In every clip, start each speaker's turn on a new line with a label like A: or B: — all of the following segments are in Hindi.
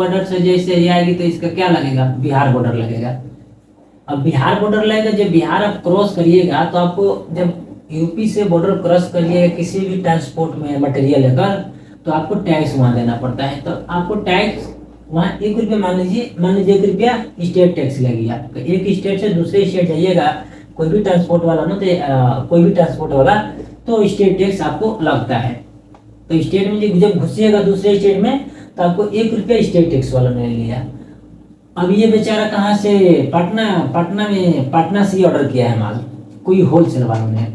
A: बॉर्डर से जैसे ये आएगी तो इसका क्या लगेगा, बिहार बॉर्डर लगेगा। अब बिहार बॉर्डर लगेगा, जब बिहार आप क्रॉस करिएगा तो आपको, जब यूपी से बॉर्डर क्रॉस करिएगा किसी भी ट्रांसपोर्ट में मटेरियल लेकर, तो आपको टैक्स वहाँ देना पड़ता है। तो आपको टैक्स वहाँ 1 रुपया, मान लीजिए 1 रुपया स्टेट टैक्स लगेगी आपका। एक स्टेट से दूसरे स्टेट जाइएगा, कोई भी ट्रांसपोर्ट वाला ना, तो कोई भी ट्रांसपोर्ट वाला, तो स्टेट टैक्स आपको लगता है। तो स्टेट में जब घुसिएगा दूसरे स्टेट में, तो आपको 1 रुपया स्टेट टैक्स वाला ने लिया। अब ये बेचारा कहाँ से, पटना से ही ऑर्डर किया है माल, कोई होलसेल वालों ने।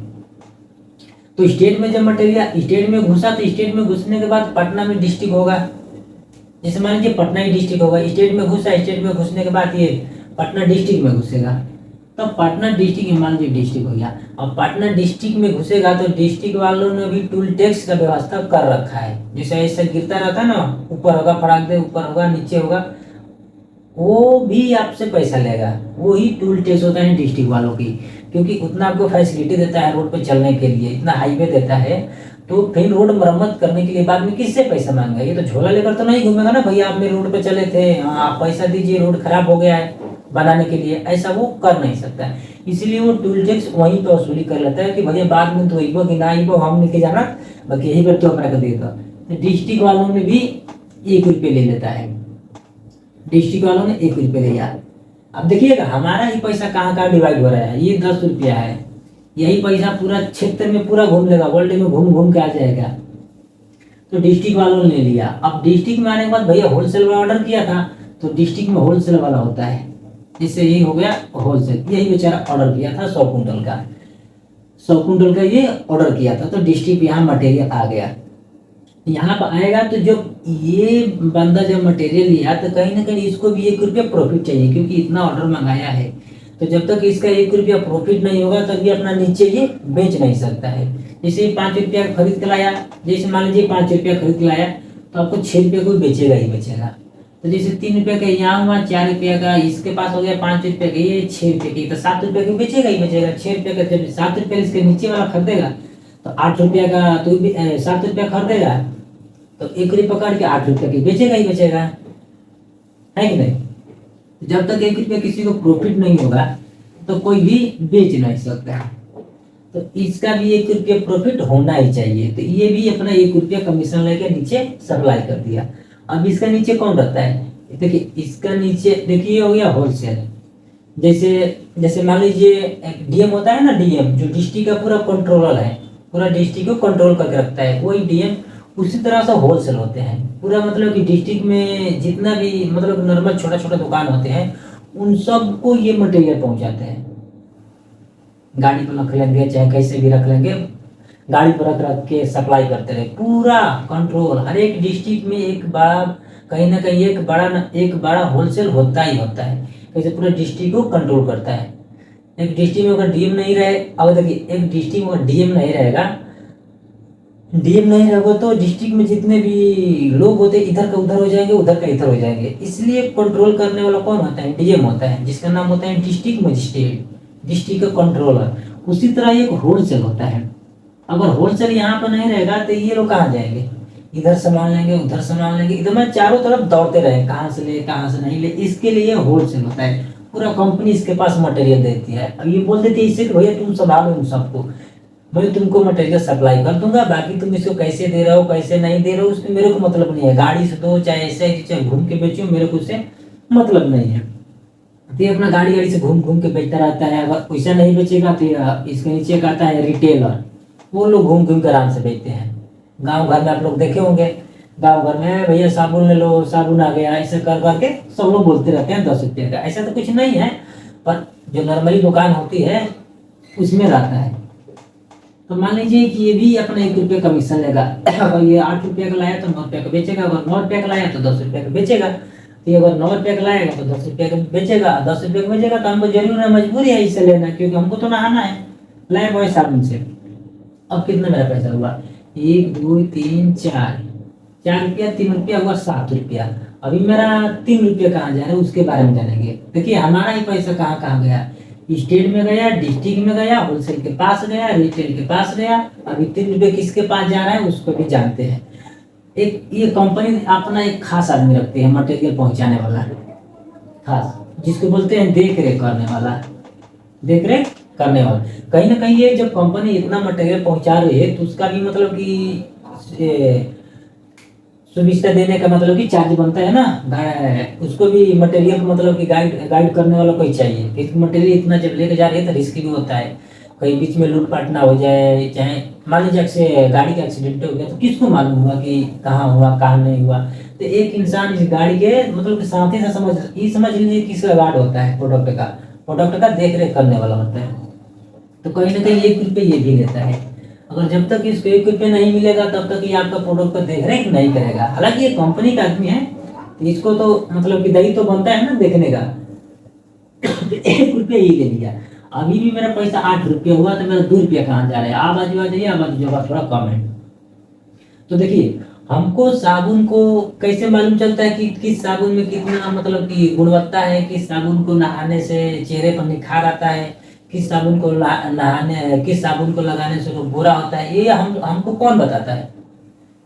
A: तो स्टेट में जब मटेरियल स्टेट में घुसा, तो स्टेट में घुसने के बाद पटना में डिस्ट्रिक्ट होगा, जैसे मान लीजिए पटना ही डिस्ट्रिक्ट होगा। स्टेट में घुसा, स्टेट में घुसने के बाद ये पटना डिस्ट्रिक्ट में घुसेगा। तो पटना डिस्ट्रिक्ट, मान लीजिए डिस्ट्रिक्ट हो गया। अब पटना डिस्ट्रिक्ट में घुसेगा तो डिस्ट्रिक्ट वालों ने भी टूल टैक्स का व्यवस्था कर रखा है। जैसे ऐसा गिरता रहता है ना, ऊपर होगा फटाक दे, ऊपर होगा नीचे होगा, वो भी आपसे पैसा लेगा। वो ही टूल टैक्स होता है डिस्ट्रिक्ट वालों की, क्योंकि उतना आपको फैसिलिटी देता है रोड पे चलने के लिए, इतना हाईवे देता है। तो फिर रोड मरम्मत करने के लिए बाद में किससे पैसा मांगेगा? ये तो झोला लेकर तो नहीं घूमेगा ना, भैया आप मेरे रोड पे चले थे, आप पैसा दीजिए, रोड खराब हो गया है बनाने के लिए। ऐसा वो कर नहीं सकता है, इसलिए वो टूल टैक्स वहीं पे वसूली कर लेता है कि भैया बाद में तो इबो कि ना इबो हम लेके जाना, बाकी यही पर तो अपना कर देगा। तो डिस्ट्रिक्ट वालों में भी 1 रुपये ले लेता है, डिस्ट्रिक्ट वालों ने 1 रुपये लिया। अब देखिएगा हमारा ही पैसा कहाँ कहाँ डिवाइड हो रहा है। ये 10 रुपया है, यही पैसा पूरा क्षेत्र में पूरा घूम लेगा, वर्ल्ड में घूम घूम के आ जाएगा। तो डिस्ट्रिक्ट वालों ने लिया। अब डिस्ट्रिक्ट में आने के बाद भैया होलसेल वाला ऑर्डर किया था, तो डिस्ट्रिक्ट में होलसेल वाला होता है, इससे यही हो गया होलसेल। यही बेचारा ऑर्डर किया था 100 कुंटल का, 100 कुंटल का ये ऑर्डर किया था। तो डिस्ट्रिक्ट यहाँ मटेरियल आ गया, यहाँ पर आएगा। तो जब ये बंदा जब मटेरियल लिया, तो कहीं ना कहीं इसको भी 1 रुपया प्रॉफिट चाहिए, क्योंकि इतना ऑर्डर मंगाया है। तो जब तक इसका 1 रुपया प्रॉफिट नहीं होगा, तब ये अपना नीचे ये बेच नहीं सकता है। जैसे 5 रुपया खरीद के लाया, जैसे मान लीजिए 5 रुपया खरीद के लाया, तो आपको 6 रुपये को बेचेगा ही बेचेगा। तो जैसे 3 रुपये का यहाँ हुआ, 4 रुपया का इसके पास हो गया, 5 रुपये का ये, 6 रुपये की, तो 7 रुपये की बेचेगा ही बेचेगा। 6 रुपये का जब 7 रुपये इसके नीचे वाला खरीदेगा, तो 8 रुपया का तो 7 रुपया खरीदेगा, तो 1 रुपये पकड़ के 8 रुपये की बेचेगा ही बेचेगा, है कि नहीं? जब तक 1 रुपया किसी को प्रॉफिट नहीं होगा, तो कोई भी बेच नहीं सकता। तो इसका भी 1 रुपया प्रॉफिट होना ही चाहिए। तो ये भी अपना 1 रुपया कमीशन लेके नीचे सप्लाई कर दिया। अब इसका नीचे कौन रखता है? देखिए इसका नीचे देखिए हो गया होलसेल। जैसे जैसे मान लीजिए डीएम होता है ना, डीएम जो डिस्ट्रिक्ट का पूरा कंट्रोलर है, पूरा डिस्ट्रिक्ट को कंट्रोल करके रखता है, वही डीएम। उसी तरह से होलसेल होते हैं पूरा, मतलब कि डिस्ट्रिक्ट में जितना भी मतलब नॉर्मल छोटा छोटा दुकान होते हैं, उन सबको ये मटेरियल पहुंचाते हैं। गाड़ी पर रख लेंगे, चाहे कैसे भी रख लेंगे, गाड़ी पर रख रख के सप्लाई करते रहे। पूरा कंट्रोल हर एक डिस्ट्रिक्ट में एक बड़ा, कहीं ना कहीं एक बड़ा होलसेल होता ही होता है, कैसे पूरे डिस्ट्रिक्ट को कंट्रोल करता है। एक डिस्ट्रिक्ट में अगर डीएम नहीं रहे, अब देखिए एक डिस्ट्रिक्ट में अगर डीएम नहीं रहेगा, तो डिस्ट्रिक्ट में जितने भी लोग होते हैं इधर का उधर हो जाएंगे, उधर का इधर हो जाएंगे। इसलिए कंट्रोल करने वाला कौन होता है? डीएम होता है, जिसका नाम होता है डिस्ट्रिक्ट मजिस्ट्रेट, डिस्ट्रिक्ट का कंट्रोलर। उसी तरह एक होलसेल होता है। अगर होलसेल यहाँ पर नहीं रहेगा, तो ये लोग कहाँ जाएंगे? इधर सामान लेंगे, उधर सामान लेंगे, इधर में चारों तरफ दौड़ते रहे, कहाँ से ले कहाँ से नहीं ले। इसके लिए होलसेल होता है, पूरा कंपनी इसके पास मटेरियल देती है। अब ये बोल देती है इससे कि भैया तुम संभालो इन सबको, मैं तुमको मटेरियल सप्लाई कर दूंगा, बाकी तुम इसको कैसे दे रहे हो कैसे नहीं दे रहे हो उसमें मेरे को मतलब नहीं है। गाड़ी से दो, चाहे ऐसे चाहे घूम के बेचो, मेरे को उससे मतलब नहीं है। तो ये अपना गाड़ी से घूम घूम के बेचता रहता है। अगर पैसा नहीं बेचेगा तो इसके नीचे का आता है रिटेलर, वो लोग घूम घूम कर आराम से बेचते हैं। गांव घर में आप लोग देखे होंगे, गांव घर में भैया साबुन ले लो, साबुन आ गया, ऐसे कर करके सब लोग बोलते रहते हैं 10 रुपये का। ऐसा तो कुछ नहीं है, पर जो नॉर्मली दुकान होती है उसमें रहता है। तो मान लीजिए कि ये भी अपना 1 रुपये कमीशन लेगा। अगर ये 8 रुपये का लाया तो 9 रुपये का बेचेगा, अगर 9 रुपये का लाया तो 10 रुपये का बेचेगा। तो ये अगर 9 रुपये का लाएगा तो 10 रुपये का बेचेगा, 10 रुपये का बेचेगा। तो हमको जरूर है, मजबूरी है इसे लेना, क्योंकि हमको तो नहाना है। लाए वो साबुन से। अब कितना मेरा पैसा हुआ? 1 2 3 4, 4 रुपया, 3 रुपया हुआ 7 रुपया। अभी मेरा 3 रुपये कहाँ जा रहा है उसके बारे में जानेंगे। देखिए हमारा ही पैसा कहाँ कहाँ गया, स्टेट में गया, डिस्ट्रिक्ट में गया, होलसेल के पास गया, रिटेल के पास गया। अभी 3 रुपये किसके पास जा रहा है उसको भी जानते हैं। एक ये कंपनी अपना एक खास आदमी रखती है मटेरियल पहुंचाने वाला, खास, जिसको बोलते हैं देख रेख करने वाला, देख रेख करने वाला। कहीं ना कहीं ये जब कंपनी इतना मटेरियल पहुंचा रही है तो उसका भी मतलब कि सुविधा देने का मतलब कि चार्ज बनता है ना, उसको भी मटेरियल को मतलब कि गाइड गाइड करने वाला कोई चाहिए, क्योंकि मटेरियल इतना जब लेके जा रही है तो रिस्क भी होता है, कहीं बीच में लूटपाट ना हो जाए, चाहे मान लीजिए से गाड़ी का एक्सीडेंट हो गया तो किसको मालूम हुआ कि कहाँ हुआ कहाँ नहीं हुआ। तो एक इंसान इस गाड़ी के मतलब कि साथी से समझ लीजिए किसका गार्ड होता है, प्रोडक्ट का देख रेख करने वाला होता है। तो कहीं ना कहीं 1 रुपये ये भी लेता है। अगर जब तक इसको 1 रुपये नहीं मिलेगा तब तक ये आपका प्रोडक्ट को देख रेख नहीं करेगा। हालांकि ये कंपनी का आदमी है तो इसको तो मतलब कि दायित्व तो बनता है ना देखने का। 1 रुपया ही ले लिया, अभी भी मेरा पैसा 8 रुपया हुआ तो मेरा 2 रुपया कहाँ जा रहा है। आप बाजू आ जाइए, आप बाजू जगह थोड़ा कम है। तो देखिए हमको साबुन को कैसे मालूम चलता है कि किस साबुन में कितना मतलब कि गुणवत्ता है, किस साबुन को नहाने से चेहरे पर निखार आता है, किस साबुन को नहाने किस साबुन को लगाने से वो गोरा होता है, ये हमको कौन बताता है?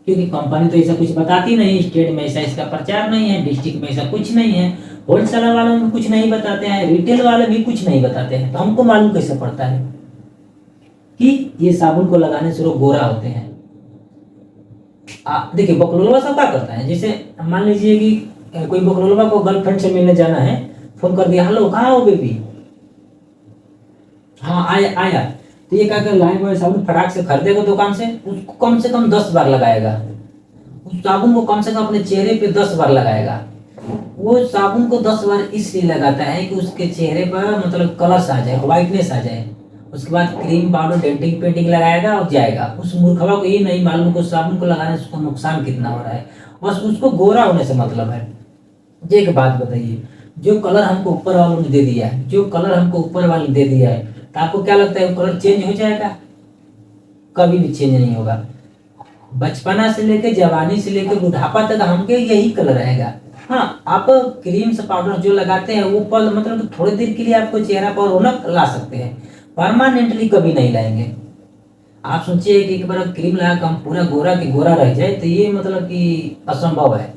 A: क्योंकि कंपनी तो ऐसा कुछ बताती नहीं, स्टेट में ऐसा इसका प्रचार नहीं है, डिस्ट्रिक्ट में ऐसा कुछ नहीं है, होलसेलर वालों में कुछ नहीं बताते हैं, रिटेल वाले भी कुछ नहीं बताते हैं। तो हमको मालूम कैसे पड़ता है कि ये साबुन को लगाने से लोग गोरा होते हैं? देखिए बकलोलवा सब क्या करता है, जैसे मान लीजिए कि कोई बकलोलवा को गर्लफ्रेंड से मिलने जाना है, फोन कर दिया, हेलो कहाँ हो बेबी, हाँ आया आया, तो ये क्या कर लाइन में साबुन फटाक से खरीदेगा दुकान से, उसको कम से कम 10 बार लगाएगा, उस साबुन को कम से कम अपने चेहरे पे 10 बार लगाएगा। वो साबुन को 10 बार इसलिए लगाता है कि उसके चेहरे पर मतलब कलर्स आ जाए, व्हाइटनेस आ जाए। उसके बाद क्रीम पाउडर डेंटिंग पेंटिंग लगाएगा और जाएगा। उस मूर्खवा को ये नहीं मालूम कि उस साबुन को लगाने से उसको नुकसान कितना हो रहा है, बस उसको गोरा होने से मतलब है। जी एक बात बताइए, जो कलर हमको ऊपर वालों ने दे दिया है, जो कलर हमको ऊपर वाले ने दे दिया है, तो आपको क्या लगता है वो कलर चेंज हो जाएगा? कभी भी चेंज नहीं होगा। बचपना से लेकर जवानी से लेकर बुढ़ापा तक हमके यही कलर रहेगा। हाँ आप क्रीम से पाउडर जो लगाते हैं वो पल मतलब थोड़ी देर के लिए आपको चेहरा पर रौनक ला सकते हैं, परमानेंटली कभी नहीं लाएंगे। आप सोचिए कि एक बार क्रीम लगा कर हम पूरा गोरा के गोरा रह जाए तो ये मतलब कि असंभव है।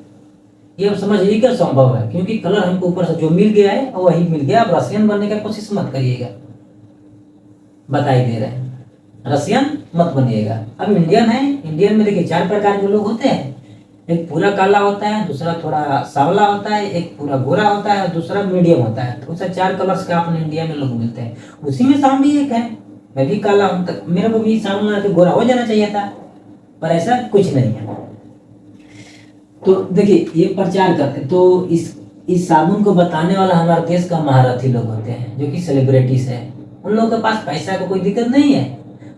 A: ये आप समझिए कि असंभव है, क्योंकि कलर हमको ऊपर से जो मिल गया है वही मिल गया। आप रसियन बनने का कोशिश मत करिएगा, बताई दे रहे हैं, रसियन मत बनिएगा। अब इंडियन है, इंडियन में देखिए 4 प्रकार के लोग होते हैं, एक पूरा काला होता है, दूसरा थोड़ा सांवला होता है, एक पूरा गोरा होता है और दूसरा मीडियम होता है। तो उसे 4 कलर्स का अपने इंडिया में लोग मिलते हैं, उसी में शाम भी एक है। मैं भी काला हूँ, तक मेरे को भी सांवला के गोरा हो जाना चाहिए था, पर ऐसा कुछ नहीं है। तो देखिए ये प्रचार करते, तो इस साबुन को बताने वाला हमारे देश का महारथी लोग होते हैं जो कि सेलिब्रिटीज है। उन लोगों के पास पैसा का कोई दिक्कत नहीं है,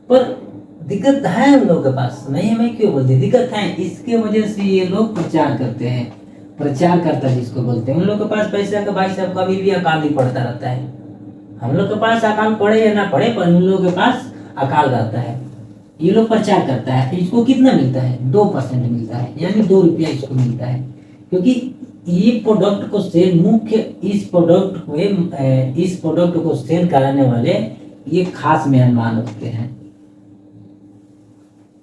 A: पर दिक्कत है उन लोगों के पास, नहीं है मैं क्यों बोलती, दिक्कत है, इसके वजह से ये लोग प्रचार करते हैं। प्रचार करता जिसको बोलते हैं, उन लोग के पास पैसा का भाई साहब कभी भी अकाल ही पड़ता रहता है। हम लोग के पास अकाल पड़े या ना पड़े, पर उन लोगों के पास अकाल रहता है। ये लोग प्रचार करता है, इसको कितना मिलता है? 2% मिलता है, यानी 2 रुपया इसको मिलता है। क्योंकि ये प्रोडक्ट को सेल मुख्य इस प्रोडक्ट को सेल कराने वाले ये खास मेहमान होते हैं।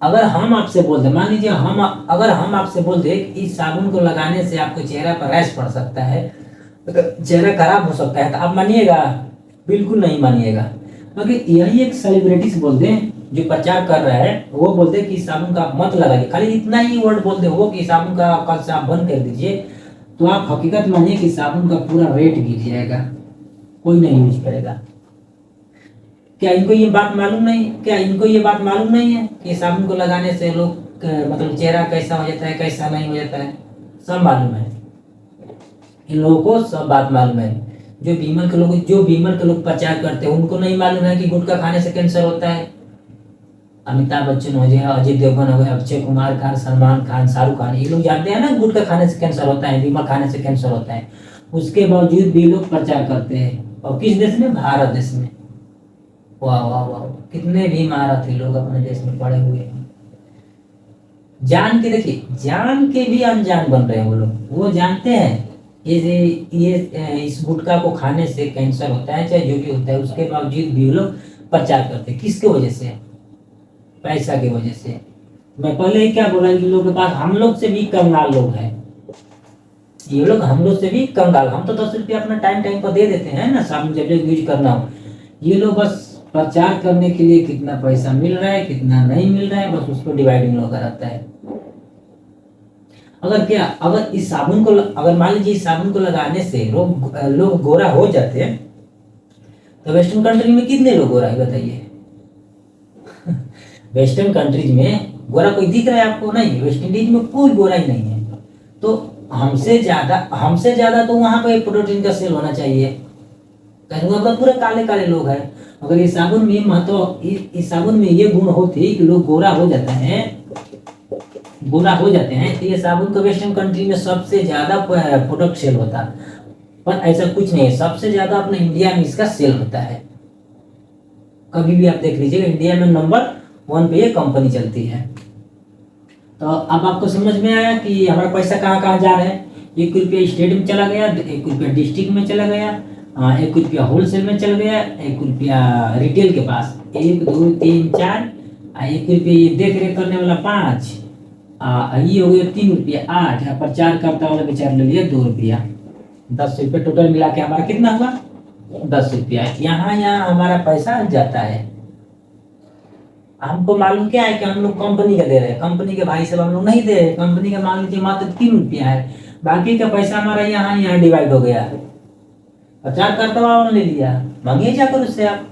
A: अगर हम आपसे बोल दे, मान लीजिए अगर हम आपसे बोल दे कि इस साबुन को लगाने से आपको चेहरा पर रैश पड़ सकता है, चेहरा खराब हो सकता है, तो आप मानिएगा? बिल्कुल नहीं मानिएगा। क्योंकि यही एक सेलिब्रिटीज बोल दे जो प्रचार कर रहा है, वो बोलते कि साबुन का मत लगाइए, खाली इतना ही वर्ड बोल दे वो कि साबुन का कल से आप बंद कर दीजिए, तो आप हकीकत मानिए कि साबुन का पूरा रेट गिर जाएगा, कोई नहीं यूज करेगा। क्या इनको ये बात मालूम नहीं, क्या इनको ये बात मालूम नहीं है कि साबुन को लगाने से लोग मतलब चेहरा कैसा हो जाता है कैसा नहीं हो जाता है? सब मालूम है, इन लोगों को सब बात मालूम है। जो बीमर के लोग प्रचार करते हैं उनको नहीं मालूम है कि गुटखा खाने से कैंसर होता है। अमिताभ बच्चन हो गया, अजय देवगन हो गया, अक्षय कुमार खान, सलमान खान, शाहरुख खान, ये लोग जानते हैं ना गुटखा खाने से कैंसर होता है, बीमर खाने से कैंसर होता है। उसके बावजूद भी लोग प्रचार करते हैं, और किस देश में? भारत देश में। वाह वाह वाह, कितने भी महारथी लोग अपने देश में पड़े हुए हैं। जान के देखिए, जान के भी अनजान बन रहे हैं वो लोग। वो जानते हैं ये इस गुटखा को खाने से कैंसर होता है, चाहे जो भी होता है, उसके बावजूद भी वो लोग प्रचार करते हैं। किसके वजह से? पैसा की वजह से। मैं पहले ही क्या बोला, इन लोगों के पास हम लोग से भी कंगाल लोग हैं। ये लोग हम लोग से भी कंगाल, हम तो 10 रुपया अपना टाइम टाइम पर दे देते हैं ना, साबुन जब जब यूज करना हो। ये लोग बस प्रचार करने के लिए कितना पैसा मिल रहा है कितना नहीं मिल रहा है, बस उसको डिवाइडिंग होकर रहता है। अगर इस साबुन को, अगर मान लीजिए इस साबुन को लगाने से लोग गोरा हो जाते हैं, तो वेस्टर्न कंट्री में कितने लोग गोरा है बताइए? वेस्टर्न कंट्रीज में गोरा कोई दिख रहा है आपको? नहीं। वेस्ट इंडीज में कोई गोरा ही नहीं है। तो हमसे ज्यादा तो वहां पे प्रोटीन का सेल होना चाहिए, कहीं वहां पर पूरे काले काले लोग हैं। अगर इस साबुन में महत्व, इस साबुन में ये गुण होती कि लोग गोरा हो जाते हैं, तो ये साबुन को वेस्टर्न कंट्री में सबसे ज्यादा प्रोडक्ट सेल होता। पर ऐसा कुछ नहीं है, सबसे ज्यादा अपने इंडिया में इसका सेल होता है। कभी भी आप देख लीजिएगा, इंडिया में नंबर 1 पे ये कंपनी चलती है। तो अब आपको समझ में आया कि हमारा पैसा कहाँ कहाँ जा रहा है। 1 रुपया स्टेट में चला गया, 1 रुपया डिस्ट्रिक्ट में चला गया, 1 रुपया होलसेल में चल गया, 1 रुपया रिटेल के पास, 1 2 3 4, 1 रुपया ये देख रेख करने वाला 5, ये हो गया 3 रुपया 8, प्रचार करता वाला बेचारा ले लिया 2 रुपया, 10 रुपये टोटल मिला के हमारा कितना हुआ? 10 रुपया। यहाँ हमारा पैसा जाता है। हमको मालूम क्या है कि हम लोग कंपनी का दे रहे हैं, कंपनी के भाई सब हम लोग नहीं दे रहे। कंपनी का मान लीजिए मात्र 3 रुपया है, बाकी का पैसा हमारा यहाँ डिवाइड हो गया। प्रचार करता हुआ ले लिया, मांगिए जाकर उससे आप।